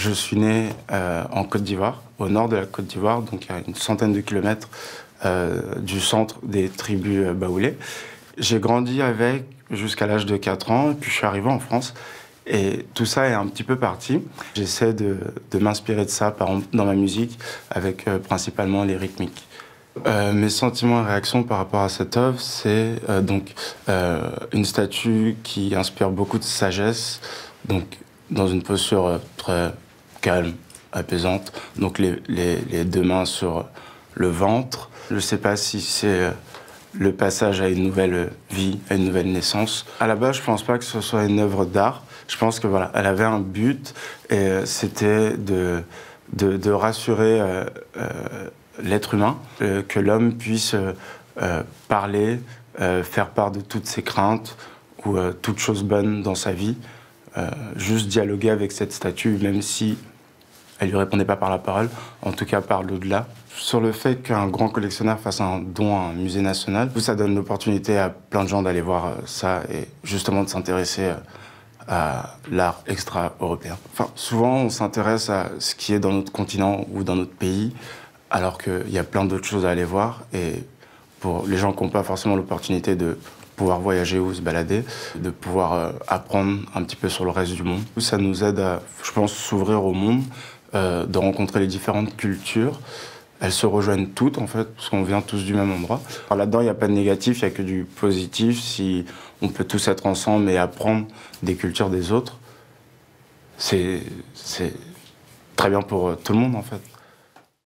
Je suis né en Côte d'Ivoire, au nord de la Côte d'Ivoire, donc à une centaine de kilomètres du centre des tribus baoulés. J'ai grandi avec jusqu'à l'âge de 4 ans, puis je suis arrivé en France. Et tout ça est un petit peu parti. J'essaie de m'inspirer de ça, par exemple, dans ma musique, avec principalement les rythmiques. Mes sentiments et réactions par rapport à cette œuvre, c'est une statue qui inspire beaucoup de sagesse, donc dans une posture très calme, apaisante, donc les deux mains sur le ventre. Je ne sais pas si c'est le passage à une nouvelle vie, à une nouvelle naissance. À la base, je ne pense pas que ce soit une œuvre d'art. Je pense que voilà, elle avait un but et c'était de rassurer l'être humain, que l'homme puisse parler, faire part de toutes ses craintes ou toute chose bonne dans sa vie, juste dialoguer avec cette statue, même si elle lui répondait pas par la parole, en tout cas par l'au-delà. Sur le fait qu'un grand collectionneur fasse un don à un musée national, ça donne l'opportunité à plein de gens d'aller voir ça et justement de s'intéresser à l'art extra-européen. Enfin, souvent, on s'intéresse à ce qui est dans notre continent ou dans notre pays, alors qu'il y a plein d'autres choses à aller voir. Et pour les gens qui n'ont pas forcément l'opportunité de pouvoir voyager ou se balader, de pouvoir apprendre un petit peu sur le reste du monde. Ça nous aide à, je pense, s'ouvrir au monde, de rencontrer les différentes cultures. Elles se rejoignent toutes, en fait, parce qu'on vient tous du même endroit. Là-dedans, il n'y a pas de négatif, il n'y a que du positif. Si on peut tous être ensemble et apprendre des cultures des autres, c'est très bien pour tout le monde, en fait.